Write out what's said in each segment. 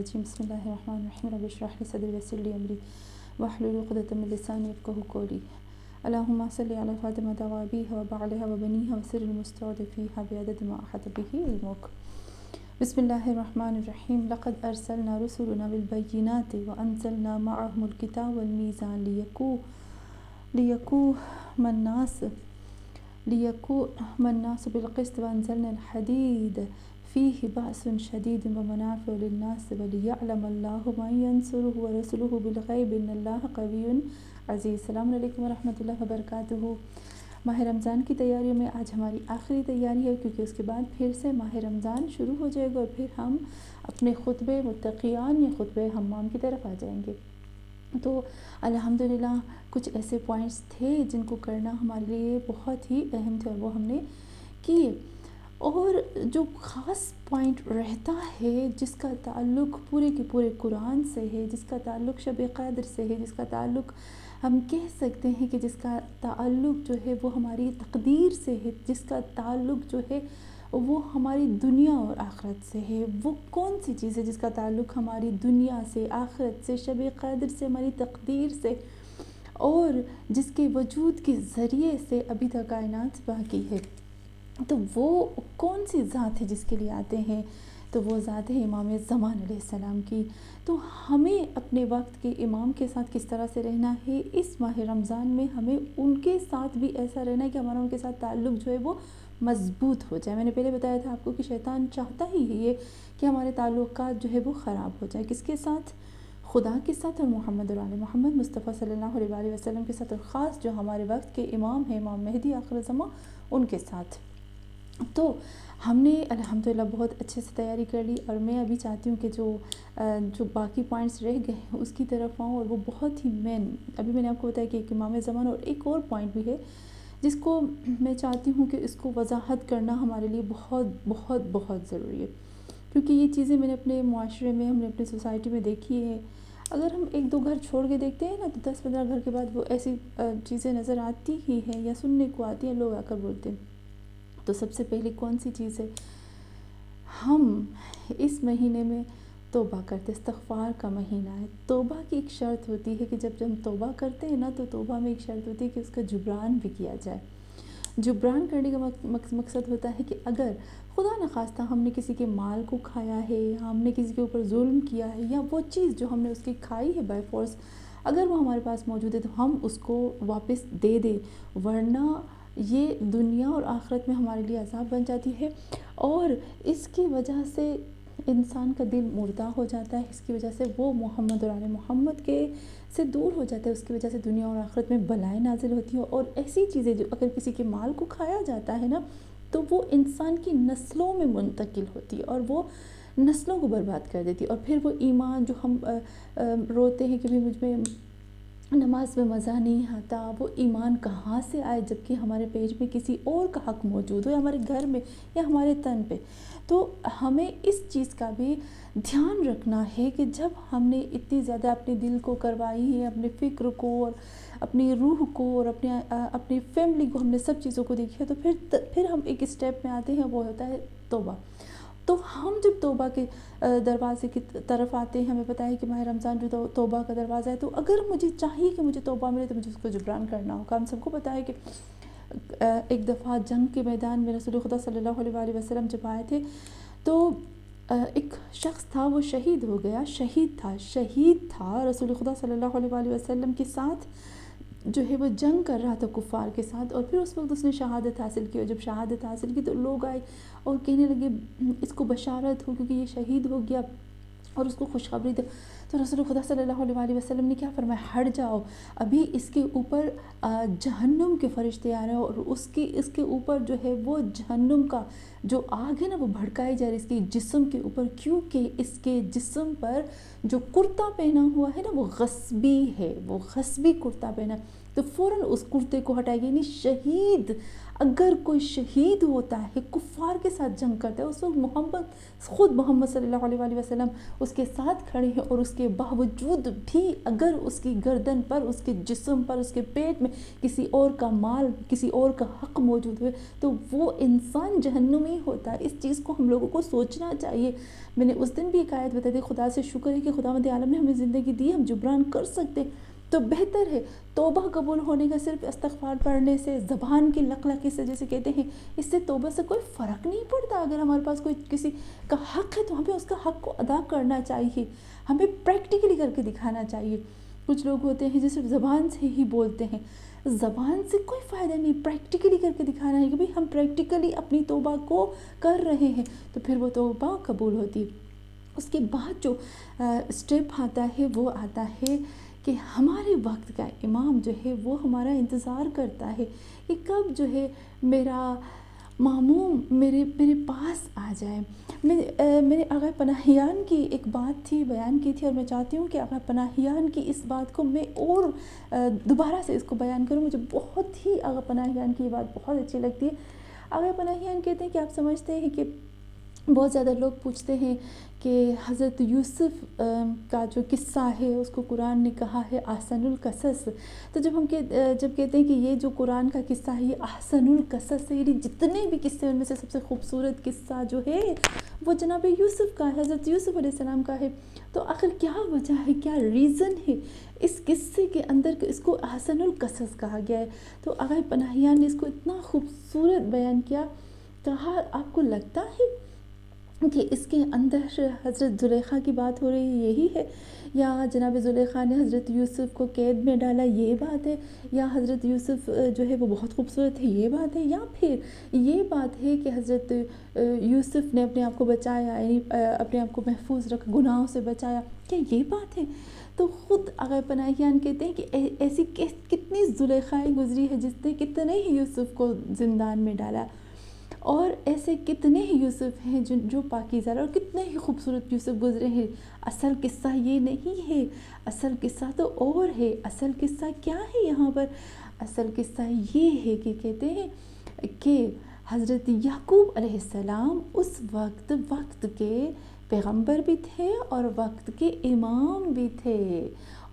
الرجیم بسم اللہ الرحمن الرحیم رب اشرح لی صدری ویسر لی امری واحلل عقدۃ من لسانی یفقہوا قولی اللہم صلی علی فاطمہ وابیہا وبعلہا وبنیہا وسر المستودع فیہا بعدد ما احاط بہ علمک۔ بسم اللہ الرحمن الرحیم لقد ارسلنا رسلنا بالبینات وانزلنا معهم الکتاب والمیزان لیقوم الناس بالقسط وانزلنا الحدید فیہ بأس شدید ومنافع للناس ولیعلم اللہ من ینصرہ ورسلہ بالغیب ان اللہ قوی عزیز۔ السلام علیکم ورحمۃ اللہ وبرکاتہ۔ ماہ رمضان کی تیاریوں میں آج ہماری آخری تیاری ہے، کیونکہ اس کے بعد پھر سے ماہ رمضان شروع ہو جائے گا اور پھر ہم اپنے خطبے متقیان یا خطبے حمام کی طرف آ جائیں گے۔ تو الحمدللہ کچھ ایسے پوائنٹس تھے جن کو کرنا ہمارے لیے بہت ہی اہم تھے اور وہ ہم نے کیے، اور جو خاص پوائنٹ رہتا ہے جس کا تعلق پورے کے پورے قرآن سے ہے، جس کا تعلق شب قدر سے ہے، جس کا تعلق ہم کہہ سکتے ہیں کہ جس کا تعلق جو ہے وہ ہماری تقدیر سے ہے، جس کا تعلق جو ہے وہ ہماری دنیا اور آخرت سے ہے، وہ کون سی چیز ہے جس کا تعلق ہماری دنیا سے، آخرت سے، شب قدر سے، ہماری تقدیر سے، اور جس کے وجود کے ذریعے سے ابھی تک کائنات باقی ہے، تو وہ کون سی ذات ہے جس کے لیے آتے ہیں؟ تو وہ ذات ہے امام زمان علیہ السلام کی۔ تو ہمیں اپنے وقت کے امام کے ساتھ کس طرح سے رہنا ہے، اس ماہ رمضان میں ہمیں ان کے ساتھ بھی ایسا رہنا ہے کہ ہمارا ان کے ساتھ تعلق جو ہے وہ مضبوط ہو جائے۔ میں نے پہلے بتایا تھا آپ کو کہ شیطان چاہتا ہی ہے یہ کہ ہمارے تعلقات جو ہے وہ خراب ہو جائے۔ کس کے ساتھ؟ خدا کے ساتھ اور محمد اور آل محمد مصطفیٰ صلی اللہ علیہ وسلم کے ساتھ، اور خاص جو ہمارے وقت کے امام ہیں، امام مہدی آخر زمان، ان کے ساتھ۔ تو ہم نے الحمدللہ بہت اچھے سے تیاری کر لی، اور میں ابھی چاہتی ہوں کہ جو باقی پوائنٹس رہ گئے ہیں اس کی طرف آؤں، اور وہ بہت ہی ابھی میں نے آپ کو بتایا کہ ایک امام زمان اور ایک اور پوائنٹ بھی ہے جس کو میں چاہتی ہوں کہ اس کو وضاحت کرنا ہمارے لیے بہت بہت بہت ضروری ہے، کیونکہ یہ چیزیں میں نے اپنے معاشرے میں، ہم نے اپنی سوسائٹی میں دیکھی ہے۔ اگر ہم ایک دو گھر چھوڑ کے دیکھتے ہیں نا، تو 10-15 گھر کے بعد وہ ایسی چیزیں نظر آتی ہی ہیں یا سننے کو آتی ہیں، لوگ آ کر بولتے ہیں۔ تو سب سے پہلے کون سی چیز ہے؟ ہم اس مہینے میں توبہ کرتے، استغفار کا مہینہ ہے۔ توبہ کی ایک شرط ہوتی ہے کہ جب ہم توبہ کرتے ہیں نا، تو توبہ میں ایک شرط ہوتی ہے کہ اس کا جبران بھی کیا جائے۔ جبران کرنے کا مقصد ہوتا ہے کہ اگر خدا نخواستہ ہم نے کسی کے مال کو کھایا ہے، ہم نے کسی کے اوپر ظلم کیا ہے، یا وہ چیز جو ہم نے اس کی کھائی ہے بائی فورس، اگر وہ ہمارے پاس موجود ہے تو ہم اس کو واپس دے دیں، ورنہ یہ دنیا اور آخرت میں ہمارے لیے عذاب بن جاتی ہے، اور اس کی وجہ سے انسان کا دل مردہ ہو جاتا ہے، اس کی وجہ سے وہ محمد اور آل محمد کے سے دور ہو جاتا ہے، اس کی وجہ سے دنیا اور آخرت میں بلائیں نازل ہوتی ہیں، اور ایسی چیزیں جو اگر کسی کے مال کو کھایا جاتا ہے نا، تو وہ انسان کی نسلوں میں منتقل ہوتی ہے اور وہ نسلوں کو برباد کر دیتی ہے، اور پھر وہ ایمان جو ہم روتے ہیں کہ بھی مجھ میں نماز میں مزہ نہیں آتا، وہ ایمان کہاں سے آئے جبکہ ہمارے پیج میں کسی اور کا حق موجود ہو، یا ہمارے گھر میں یا ہمارے تن پہ۔ تو ہمیں اس چیز کا بھی دھیان رکھنا ہے کہ جب ہم نے اتنی زیادہ اپنے دل کو کروائی ہے، اپنے فکر کو اور اپنی روح کو اور اپنی فیملی کو، ہم نے سب چیزوں کو دیکھا، تو پھر ہم ایک اسٹیپ میں آتے ہیں، وہ ہوتا ہے توبہ۔ تو ہم جب توبہ کے دروازے کی طرف آتے ہیں، ہمیں پتہ ہے کہ ماہ رمضان جو توبہ کا دروازہ ہے، تو اگر مجھے چاہیے کہ مجھے توبہ ملے تو مجھے اس کو جبران کرنا ہوگا۔ ہم سب کو پتہ ہے کہ ایک دفعہ جنگ کے میدان میں رسول خدا صلی اللہ علیہ وسلم جب آئے تھے، تو ایک شخص تھا، وہ شہید ہو گیا، شہید تھا رسول خدا صلی اللہ علیہ وسلم کے ساتھ جو ہے وہ جنگ کر رہا تھا کفار کے ساتھ، اور پھر اس وقت اس نے شہادت حاصل کی، اور جب شہادت حاصل کی تو لوگ آئے اور کہنے لگے اس کو بشارت ہو کیونکہ یہ شہید ہو گیا، اور اس کو خوشخبری دے۔ تو رسول خدا صلی اللہ علیہ وسلم نے کیا فرمایا؟ ہٹ جاؤ، ابھی اس کے اوپر جہنم کے فرشتے آ رہے ہیں، اور اس کے اوپر جو ہے وہ جہنم کا جو آگ ہے نا وہ بھڑکائی جا رہی ہے اس کے جسم کے اوپر، کیونکہ اس کے جسم پر جو کرتا پہنا ہوا ہے نا وہ غصبی ہے، وہ غصبی کرتا پہنا ہے۔ تو تو فوراً اس کرتے کو ہٹائے. یعنی شہید، اگر کوئی شہید ہوتا ہے، کفار کے ساتھ جنگ کرتا ہے، اس وقت خود محمد صلی اللہ علیہ وآلہ وسلم اس کے ساتھ کھڑے ہیں، اور اس کے باوجود بھی اگر اس کی گردن پر، اس کے جسم پر، اس کے پیٹ میں کسی اور کا مال، کسی اور کا حق موجود ہوئے تو وہ انسان جہنمی ہوتا ہے. اس چیز کو ہم لوگوں کو سوچنا چاہیے. میں نے اس دن بھی ایک آیت بتائی تھی، خدا سے شکر ہے کہ خداوند عالم نے ہمیں زندگی دی، ہم جبران کر سکتے تو بہتر ہے. توبہ قبول ہونے کا صرف استغفار پڑھنے سے، زبان کی لقلقی سے جیسے کہتے ہیں، اس سے توبہ سے کوئی فرق نہیں پڑتا. اگر ہمارے پاس کوئی کسی کا حق ہے تو ہمیں اس کا حق کو ادا کرنا چاہیے، ہمیں پریکٹیکلی کر کے دکھانا چاہیے. کچھ لوگ ہوتے ہیں جو صرف زبان سے ہی بولتے ہیں، زبان سے کوئی فائدہ نہیں، پریکٹیکلی کر کے دکھانا ہے کہ بھئی ہم پریکٹیکلی اپنی توبہ کو کر رہے ہیں تو پھر وہ توبہ قبول ہوتی ہے. اس کے بعد جو اسٹیپ آتا ہے وہ آتا ہے کہ ہمارے وقت کا امام جو ہے وہ ہمارا انتظار کرتا ہے کہ کب جو ہے میرا ماموم میرے پاس آ جائے. میرے آقا پناہیان کی ایک بات تھی، بیان کی تھی، اور میں چاہتی ہوں کہ آقا پناہیان کی اس بات کو میں اور دوبارہ سے اس کو بیان کروں. مجھے بہت ہی آقا پناہیان کی یہ بات بہت اچھی لگتی ہے. آقا پناہیان کہتے ہیں کہ آپ سمجھتے ہیں کہ بہت زیادہ لوگ پوچھتے ہیں کہ حضرت یوسف کا جو قصہ ہے اس کو قرآن نے کہا ہے احسن القصص. تو جب کہتے ہیں کہ یہ جو قرآن کا قصہ ہے یہ احسن القصص ہے، یعنی جتنے بھی قصے ان میں سے سب سے خوبصورت قصہ جو ہے وہ جناب یوسف کا ہے، حضرت یوسف علیہ السلام کا ہے. تو آخر کیا وجہ ہے، کیا ریزن ہے اس قصے کے اندر کہ اس کو احسن القصص کہا گیا ہے؟ تو آقا پناہیان نے اس کو اتنا خوبصورت بیان کیا. کہا آپ کو لگتا ہے کہ اس کے اندر حضرت زلیخا کی بات ہو رہی ہے، یہی ہے، یا جناب زلیخا نے حضرت یوسف کو قید میں ڈالا، یہ بات ہے، یا حضرت یوسف جو ہے وہ بہت خوبصورت ہے، یہ بات ہے، یا پھر یہ بات ہے کہ حضرت یوسف نے اپنے آپ کو بچایا، یعنی اپنے آپ کو محفوظ رکھ، گناہوں سے بچایا، کیا یہ بات ہے؟ تو خود آقا پناہیان کہتے ہیں کہ ایسی کتنی زلیخائیں گزری ہے جس نے کتنے ہی یوسف کو زندان میں ڈالا، اور ایسے کتنے ہی یوسف ہیں جو پاکیزہ، اور کتنے ہی خوبصورت یوسف گزرے ہیں. اصل قصہ یہ نہیں ہے، اصل قصہ تو اور ہے. اصل قصہ کیا ہے یہاں پر؟ اصل قصہ یہ ہے کہ کہتے ہیں کہ حضرت یعقوب علیہ السلام اس وقت کے پیغمبر بھی تھے اور وقت کے امام بھی تھے،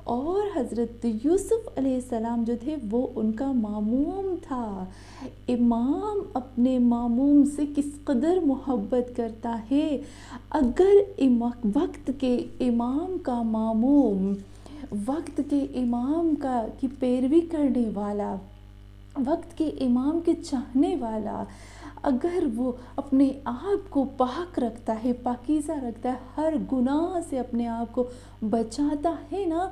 اور حضرت یوسف علیہ السلام جو تھے وہ ان کا ماموم تھا. امام اپنے ماموم سے کس قدر محبت کرتا ہے. اگر وقت کے امام کا ماموم، وقت کے امام کی پیروی کرنے والا، وقت کے امام کے چاہنے والا، اگر وہ اپنے آپ کو پاک رکھتا ہے، پاکیزہ رکھتا ہے، ہر گناہ سے اپنے آپ کو بچاتا ہے نا،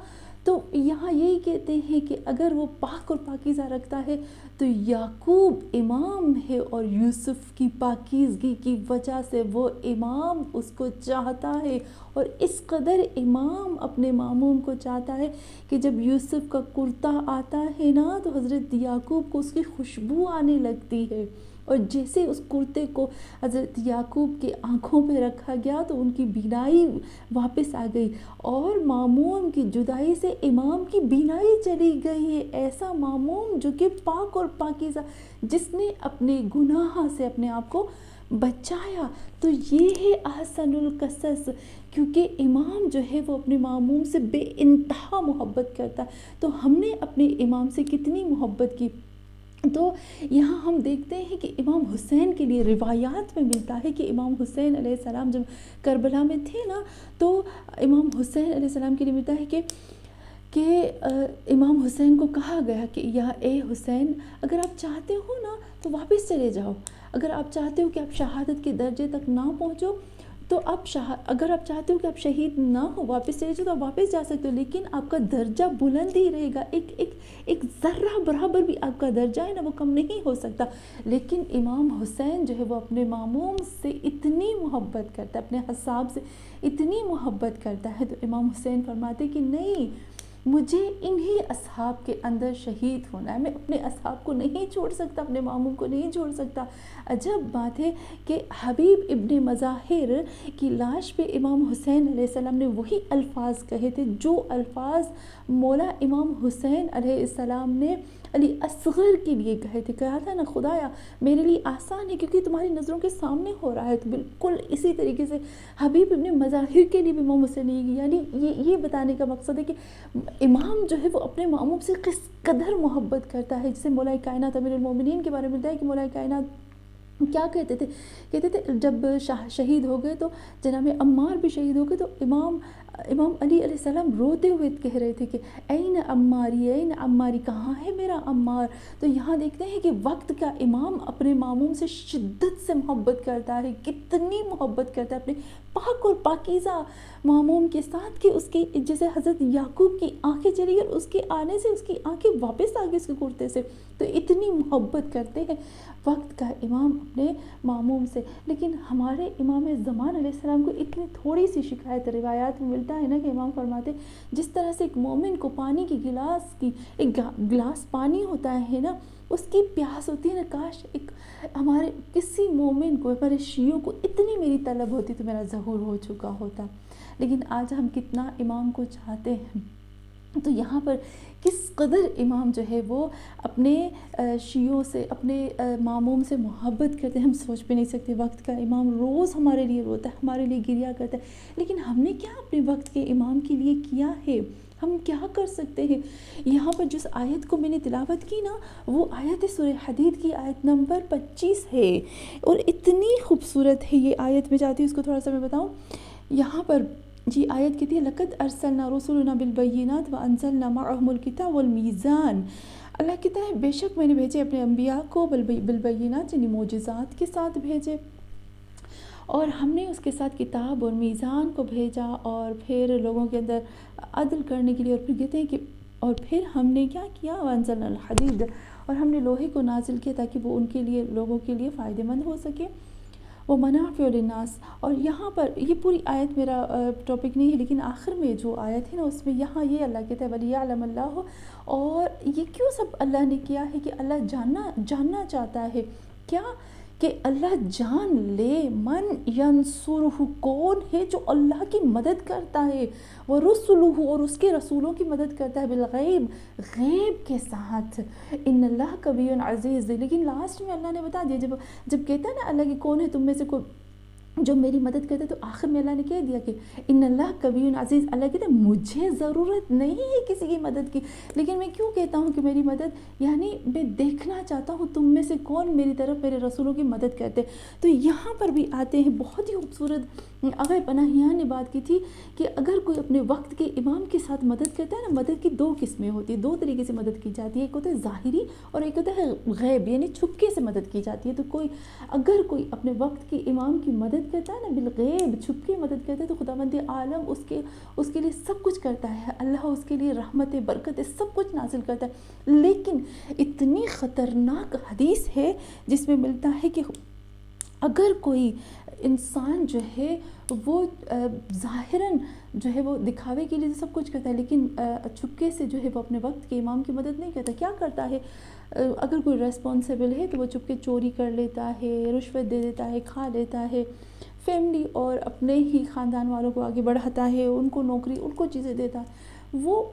تو یہاں یہی کہتے ہیں کہ اگر وہ پاک اور پاکیزہ رکھتا ہے تو یعقوب امام ہے، اور یوسف کی پاکیزگی کی وجہ سے وہ امام اس کو چاہتا ہے. اور اس قدر امام اپنے ماموم کو چاہتا ہے کہ جب یوسف کا کرتا آتا ہے نا تو حضرت یعقوب کو اس کی خوشبو آنے لگتی ہے، اور جیسے اس کرتے کو حضرت یعقوب کے آنکھوں پہ رکھا گیا تو ان کی بینائی واپس آ گئی، اور ماموم کی جدائی سے امام کی بینائی چلی گئی ہے. ایسا ماموم جو کہ پاک اور پاکیزہ، جس نے اپنے گناہ سے اپنے آپ کو بچایا. تو یہ ہے احسن القصص، کیونکہ امام جو ہے وہ اپنے ماموم سے بے انتہا محبت کرتا ہے. تو ہم نے اپنے امام سے کتنی محبت کی. تو یہاں ہم دیکھتے ہیں کہ امام حسین کے لیے روایات میں ملتا ہے کہ امام حسین علیہ السلام جب کربلا میں تھے نا تو امام حسین علیہ السلام کے لیے ملتا ہے کہ امام حسین کو کہا گیا کہ یا اے حسین، اگر آپ چاہتے ہو نا تو واپس چلے جاؤ، اگر آپ چاہتے ہو کہ آپ شہادت کے درجے تک نہ پہنچو تو اگر آپ چاہتے ہو کہ آپ شہید نہ ہو، واپس چلے جاؤ تو آپ واپس جا سکتے ہو، لیکن آپ کا درجہ بلند ہی رہے گا، ایک ذرہ برابر بھی آپ کا درجہ ہے نا وہ کم نہیں ہو سکتا. لیکن امام حسین جو ہے وہ اپنے ماموم سے اتنی محبت کرتا ہے، اپنے حساب سے اتنی محبت کرتا ہے. تو امام حسین فرماتے کہ نہیں، مجھے انہی اصحاب کے اندر شہید ہونا ہے، میں اپنے اصحاب کو نہیں چھوڑ سکتا، اپنے ماموں کو نہیں چھوڑ سکتا۔ عجب بات ہے کہ حبیب ابن مظاہر کی لاش پہ امام حسین علیہ السلام نے وہی الفاظ کہے تھے جو الفاظ مولا امام حسین علیہ السلام نے علی اصغر کے لیے کہے تھے۔ کہا تھا نا خدایا میرے لیے آسان ہے کیونکہ تمہاری نظروں کے سامنے ہو رہا ہے، تو بالکل اسی طریقے سے حبیب ابن مظاہر کے لیے بھی امام حسین نے، یعنی یہ بتانے کا مقصد ہے کہ امام جو ہے وہ اپنے ماموں سے کس قدر محبت کرتا ہے، جسے مولا کائنات امیر المومنین کے بارے میں ملتا ہے کہ مولا کائنات کیا کہتے تھے جب شہید ہو گئے تو جناب عمار بھی شہید ہو گئے تو امام علی علیہ السلام روتے ہوئے کہہ رہے تھے کہ این عماری، این عماری، کہاں ہے میرا عمار۔ تو یہاں دیکھتے ہیں کہ وقت کا امام اپنے ماموں سے شدت سے محبت کرتا ہے، کتنی محبت کرتا ہے اپنے پاک اور پاکیزہ ماموں کے ساتھ کہ اس کی جیسے حضرت یعقوب کی آنکھیں چلی اور اس کے آنے سے اس کی آنکھیں واپس آ گئی اس کے کرتے سے، تو اتنی محبت کرتے ہیں وقت کا امام اپنے ماموں سے۔ لیکن ہمارے امام زمان علیہ السلام کو اتنی تھوڑی سی شکایت روایات میں ملتا ہے نا کہ امام فرماتے جس طرح سے ایک مومن کو پانی کی ایک گلاس پانی ہوتا ہے نا، اس کی پیاس ہوتی ہے نا، کاش ایک ہمارے کسی مومن کو، ہمارے شیعوں کو اتنی میری طلب ہوتی تو میرا ظہور ہو چکا ہوتا۔ لیکن آج ہم کتنا امام کو چاہتے ہیں، تو یہاں پر کس قدر امام جو ہے وہ اپنے شیعوں سے، اپنے ماموم سے محبت کرتے ہیں، ہم سوچ بھی نہیں سکتے۔ وقت کا امام روز ہمارے لیے روتا ہے، ہمارے لیے گریا کرتا ہے، لیکن ہم نے کیا اپنے وقت کے امام کے لیے کیا ہے؟ ہم کیا کر سکتے ہیں؟ یہاں پر جس آیت کو میں نے تلاوت کی نا، وہ آیت سورہ حدید کی آیت نمبر 25 ہے، اور اتنی خوبصورت ہے یہ آیت۔ میں چاہتی ہوں اس کو تھوڑا سا میں بتاؤں۔ یہاں پر جی آیت کہتی ہے لَقَدْ أَرْسَلْنَا رُسُلُنَا بِالْبَيِّنَاتِ وَأَنزَلْنَا مَعَهُمُ الْكِتَابَ وَالْمِيزَانَ۔ اللہ کہتا ہے بے شک میں نے بھیجے اپنے انبیاء کو بالبینات یعنی معجزات کے ساتھ بھیجے، اور ہم نے اس کے ساتھ کتاب اور میزان کو بھیجا، اور پھر لوگوں کے اندر عدل کرنے کے لیے، اور پھر کہتے ہیں کہ اور پھر ہم نے کیا کیا، وَأَنزَلْنَا الْحَدِيدَ، اور ہم نے لوہے کو نازل کیا تاکہ وہ ان کے لیے، لوگوں کے لیے فائدہ مند ہو سکے، وَمَنَافِعُ لِلنَّاسِ۔ اور یہاں پر یہ پوری آیت میرا ٹاپک نہیں ہے، لیکن آخر میں جو آیت ہے نا اس میں یہاں یہ اللہ کہتا ہے وَلِيَعْلَمَ اللَّهُ، اور یہ کیوں سب اللہ نے کیا ہے کہ اللہ جاننا چاہتا ہے کیا کہ اللہ جان لے من ینصرہ، کون ہے جو اللہ کی مدد کرتا ہے، ورسلہ، اور اس کے رسولوں کی مدد کرتا ہے، بالغیب، غیب کے ساتھ، ان اللہ قوی عزیز۔ لیکن لاسٹ میں اللہ نے بتا دیا، جب کہتا ہے نا اللہ کی کون ہے تم میں سے کوئی جو میری مدد کرتا ہے، تو آخر میں اللہ نے کہہ دیا کہ ان اللہ قوی عزیز، اللہ کہتا ہے مجھے ضرورت نہیں ہے کسی کی مدد کی، لیکن میں کیوں کہتا ہوں کہ میری مدد، یعنی میں دیکھنا چاہتا ہوں تم میں سے کون میری طرف میرے رسولوں کی مدد کرتے۔ تو یہاں پر بھی آتے ہیں، بہت ہی خوبصورت آغا پناہیاں نے بات کی تھی کہ اگر کوئی اپنے وقت کے امام کے ساتھ مدد کرتا ہے نا، مدد کی دو قسمیں ہوتی ہیں، دو طریقے سے مدد کی جاتی ہے، ایک ہوتا ہے ظاہری اور ایک ہوتا ہے غیب، یعنی چھپکے سے مدد کی جاتی ہے۔ تو اگر کوئی اپنے وقت کے امام کی مدد کرتا ہے نا بالغیب، چھپ کے مدد کرتا ہے، تو خداوند عالم اس کے لیے سب کچھ کرتا ہے، اللہ اس کے لیے رحمت برکت سب کچھ نازل کرتا ہے۔ لیکن اتنی خطرناک حدیث ہے جس میں ملتا ہے کہ اگر کوئی انسان جو ہے وہ ظاہراً جو ہے وہ دکھاوے کے لیے سب کچھ کرتا ہے، لیکن چھپکے سے جو ہے وہ اپنے وقت کے امام کی مدد نہیں کرتا، کیا کرتا ہے؟ اگر کوئی ریسپانسیبل ہے تو وہ چپکے چوری کر لیتا ہے، رشوت دے دیتا ہے، کھا لیتا ہے، فیملی اور اپنے ہی خاندان والوں کو آگے بڑھاتا ہے، ان کو نوکری، ان کو چیزیں دیتا ہے، وہ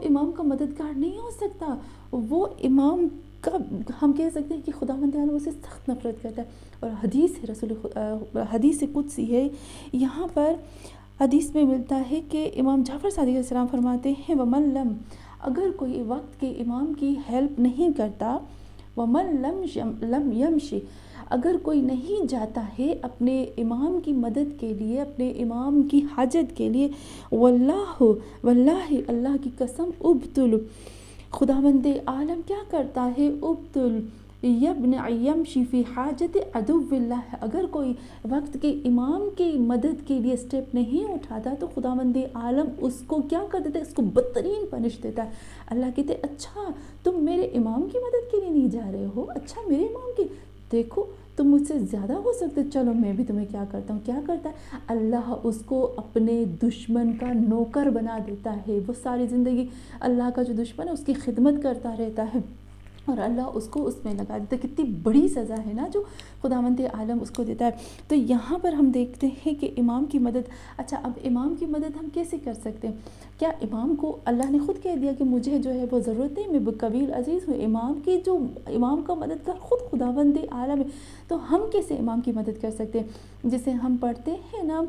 امام کا مددگار نہیں ہو سکتا۔ وہ امام کا ہم کہہ سکتے ہیں کہ خداوند عالم اسے سخت نفرت کرتا ہے۔ اور حدیث قدسی ہے، یہاں پر حدیث میں ملتا ہے کہ امام جعفر صادق علیہ السلام فرماتے ہیں وَمَن لَم، اگر کوئی وقت کے امام کی ہیلپ نہیں کرتا، وَمَن لَم یمشی، اگر کوئی نہیں جاتا ہے اپنے امام کی مدد کے لیے، اپنے امام کی حاجت کے لیے، واللہ اللہ کی قسم، ابتل، خداوند عالم کیا کرتا ہے، ابتل یبن یمشی فی حاجت عدو اللہ، اگر کوئی وقت کے امام کی مدد کے لیے سٹیپ نہیں اٹھاتا تو خداوند عالم اس کو کیا کر دیتا ہے، اس کو بدترین پنش دیتا ہے۔ اللہ کہتے ہیں اچھا تم میرے امام کی مدد کے لیے نہیں جا رہے ہو، اچھا میرے امام کی، دیکھو تم مجھ سے زیادہ ہو سکتے، چلو میں بھی تمہیں کیا کرتا ہوں. کیا کرتا ہے اللہ؟ اس کو اپنے دشمن کا نوکر بنا دیتا ہے. وہ ساری زندگی اللہ کا جو دشمن ہے اس کی خدمت کرتا رہتا ہے اور اللہ اس کو اس میں لگا دیتا ہے. کتنی بڑی سزا ہے نا جو خداوند عالم اس کو دیتا ہے. تو یہاں پر ہم دیکھتے ہیں کہ امام کی مدد. اچھا، اب امام کی مدد ہم کیسے کر سکتے ہیں؟ کیا امام کو اللہ نے خود کہہ دیا کہ مجھے جو ہے وہ ضرورت نہیں، میں قوی عزیز ہوں؟ امام کا مددگار خود خداوند عالم ہے. تو ہم کیسے امام کی مدد کر سکتے ہیں؟ جسے ہم پڑھتے ہیں نا،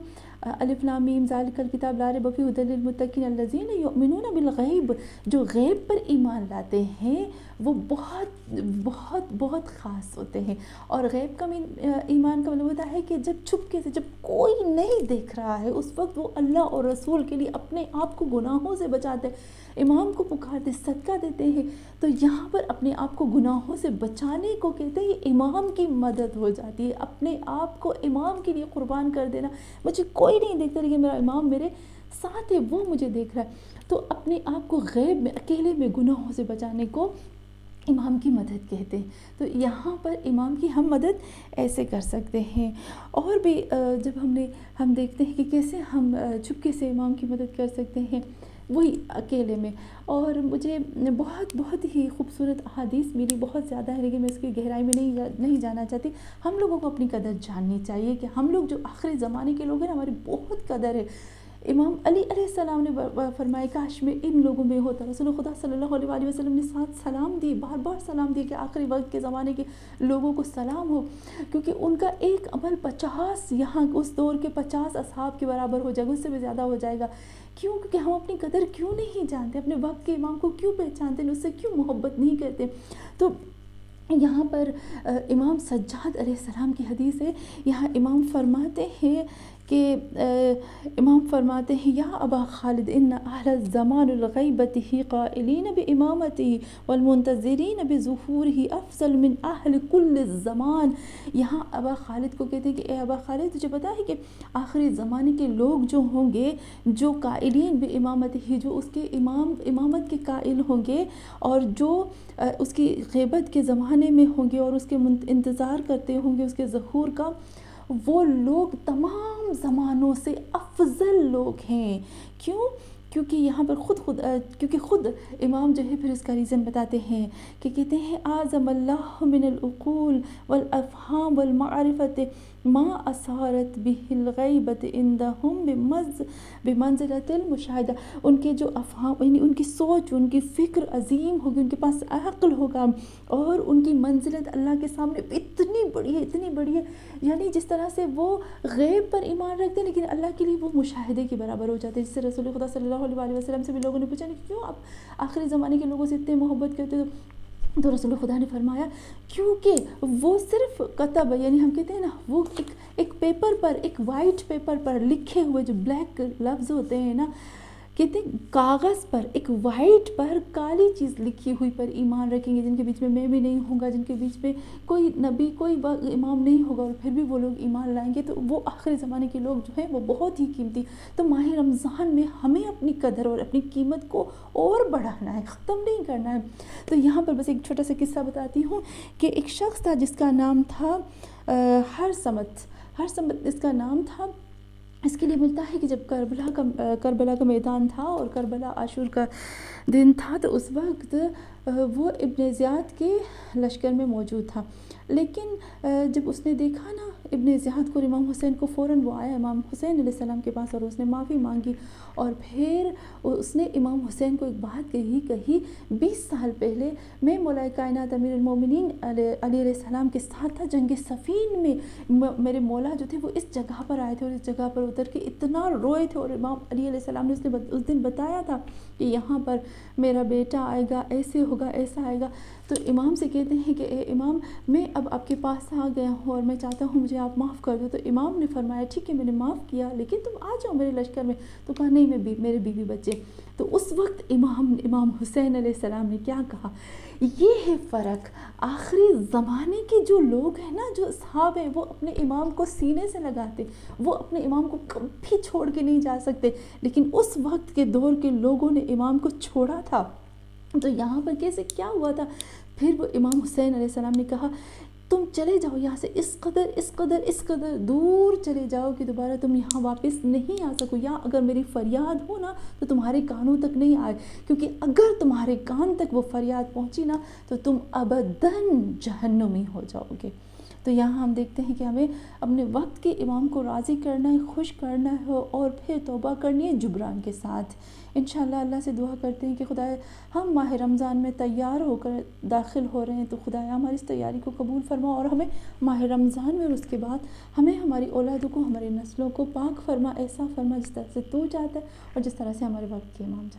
الف لام میم ذالک الکتاب لا ریب فیہ ھدی للمتقین الذین یؤمنون بالغیب. جو غیب پر ایمان لاتے ہیں وہ بہت بہت بہت خاص ہوتے ہیں. اور غیب کا ایمان کا مطلب ہوتا ہے کہ جب چھپکے سے، جب کوئی نہیں دیکھ رہا ہے، اس وقت وہ اللہ اور رسول کے لیے اپنے آپ کو گناہوں سے بچاتے ہیں، امام کو پکارتے، صدقہ دیتے ہیں. تو یہاں پر اپنے آپ کو گناہوں سے بچانے کو کہتے ہیں امام کی مدد ہو جاتی ہے. اپنے آپ کو امام کے لیے قربان کر دینا. مجھے کوئی نہیں دیکھتا لیکن میرا امام میرے ساتھ ہے، وہ مجھے دیکھ رہا ہے. تو اپنے آپ کو غیب میں، اکیلے میں گناہوں سے بچانے کو امام کی مدد کہتے ہیں. تو یہاں پر امام کی ہم مدد ایسے کر سکتے ہیں. اور بھی جب ہم دیکھتے ہیں کہ کیسے ہم چپکے سے امام کی مدد کر سکتے ہیں، وہی اکیلے میں. اور مجھے بہت بہت ہی خوبصورت احادیث میری بہت زیادہ ہے لیکن میں اس کی گہرائی میں نہیں جانا چاہتی. ہم لوگوں کو اپنی قدر جاننی چاہیے کہ ہم لوگ جو آخری زمانے کے لوگ ہیں، ہماری بہت قدر ہے. امام علی علیہ السلام نے فرمایا کاش میں ان لوگوں میں ہوتا. رسول خدا صلی اللہ علیہ وسلم نے سلام دی، بار بار سلام دی کہ آخری وقت کے زمانے کے لوگوں کو سلام ہو، کیونکہ ان کا ایک عمل 50 یہاں اس دور کے 50 اصحاب کے برابر ہو جائے گا، اس سے بھی زیادہ ہو جائے گا. کیوں؟ کیونکہ ہم اپنی قدر کیوں نہیں جانتے، اپنے وقت کے امام کو کیوں پہچانتے ہیں، اس سے کیوں محبت نہیں کرتے. تو یہاں پر امام سجاد علیہ السلام کی حدیث ہے. یہاں امام فرماتے ہیں یا ابا خالد ان اہل الزمان الغیبت ہی قائلین بامامتہ والمنتظرین بظہورہ افضل من اہل کل الزمان. یہاں ابا خالد کو کہتے ہیں کہ اے ابا خالد، تجھے پتا ہے کہ آخری زمانے کے لوگ جو ہوں گے، جو قائلین بامامتہ، جو اس کے امامت کے قائل ہوں گے اور جو اس کی غیبت کے زمانے میں ہوں گے اور اس کے انتظار کرتے ہوں گے اس کے ظہور کا، وہ لوگ تمام زمانوں سے افضل لوگ ہیں. کیوں؟ کیونکہ یہاں پر خود امام جو ہے پھر اس کا ریزن بتاتے ہیں کہ کہتے ہیں اعظم اللہ من العقول والافہام والمعرفت ما اثارت به الغیبت عندهم بمنزلۃ المشاہدہ. ان کے جو افہام، یعنی ان کی سوچ، ان کی فکر عظیم ہوگی، ان کے پاس عقل ہوگا اور ان کی منزلت اللہ کے سامنے اتنی بڑی ہے. یعنی جس طرح سے وہ غیب پر ایمان رکھتے ہیں لیکن اللہ کے لیے وہ مشاہدے کے برابر ہو جاتے ہیں. جس سے رسول خدا صلی اللہ علیہ وسلم سے بھی لوگوں نے پوچھا کہ کیوں آپ آخری زمانے کے لوگوں سے اتنے محبت کرتے ہو؟ تو رسول خدا نے فرمایا کیونکہ وہ صرف کتب، یعنی ہم کہتے ہیں نا، وہ ایک پیپر پر، ایک وائٹ پیپر پر لکھے ہوئے جو بلیک لفظ ہوتے ہیں نا، کہتے ہیں کاغذ پر، ایک وائٹ پر کالی چیز لکھی ہوئی پر ایمان رکھیں گے، جن کے بیچ میں بھی نہیں ہوں گا، جن کے بیچ میں کوئی نبی، کوئی امام نہیں ہوگا، اور پھر بھی وہ لوگ ایمان لائیں گے. تو وہ آخری زمانے کے لوگ جو ہیں وہ بہت ہی قیمتی. تو ماہ رمضان میں ہمیں اپنی قدر اور اپنی قیمت کو اور بڑھانا ہے، ختم نہیں کرنا ہے. تو یہاں پر بس ایک چھوٹا سا قصہ بتاتی ہوں کہ ایک شخص تھا جس کا نام تھا ہرسمت اس کا نام تھا. اس کے لیے ملتا ہے کہ جب کربلا کا میدان تھا اور کربلا عاشور کا دن تھا تو اس وقت وہ ابن زیاد کے لشکر میں موجود تھا. لیکن جب اس نے دیکھا نا ابن زیاد کو، امام حسین کو، فوراً وہ آیا امام حسین علیہ السلام کے پاس اور اس نے معافی مانگی. اور پھر اس نے امام حسین کو ایک بات کہی 20 سال پہلے میں مولا کائنات امیر المومنین علی علیہ السلام کے ساتھ تھا جنگ صفین میں. میرے مولا جو تھے وہ اس جگہ پر آئے تھے اور اس جگہ پر اتر کے اتنا روئے تھے، اور امام علی علیہ السلام نے اس دن بتایا تھا کہ یہاں پر میرا بیٹا آئے گا، ایسے ہوگا، ایسا آئے گا. تو امام سے کہتے ہیں کہ اے امام، میں اب آپ کے پاس آ گیا ہوں اور میں چاہتا ہوں مجھے آپ معاف کر دو. تو امام نے فرمایا ٹھیک ہے، میں نے معاف کیا، لیکن تم آ جاؤ میرے لشکر میں. تو کہا نہیں، میرے بیوی بچے. تو اس وقت امام حسین علیہ السلام نے کیا کہا؟ یہ ہے فرق. آخری زمانے کے جو لوگ ہیں نا، جو اصحاب ہیں، وہ اپنے امام کو سینے سے لگاتے، وہ اپنے امام کو کبھی چھوڑ کے نہیں جا سکتے. لیکن اس وقت کے دور کے لوگوں نے امام کو چھوڑا تھا. تو یہاں پر کیسے کیا ہوا تھا؟ پھر وہ امام حسین علیہ السلام نے کہا تم چلے جاؤ یہاں سے اس قدر دور چلے جاؤ کہ دوبارہ تم یہاں واپس نہیں آ سکو، یا اگر میری فریاد ہو نا تو تمہارے کانوں تک نہیں آئے، کیونکہ اگر تمہارے کان تک وہ فریاد پہنچی نا تو تم ابداً جہنمی ہو جاؤ گے۔ تو یہاں ہم دیکھتے ہیں کہ ہمیں اپنے وقت کے امام کو راضی کرنا ہے، خوش کرنا ہے، اور پھر توبہ کرنی ہے جبران کے ساتھ۔ انشاءاللہ اللہ سے دعا کرتے ہیں کہ خدایا ہم ماہ رمضان میں تیار ہو کر داخل ہو رہے ہیں، تو خدایا ہماری اس تیاری کو قبول فرما، اور ہمیں ماہ رمضان میں اور اس کے بعد ہمیں ہماری اولادوں کو، ہماری نسلوں کو پاک فرما، ایسا فرما جس طرح سے تو چاہتا ہے اور جس طرح سے ہمارے وقت کے امام چاہتے ہیں۔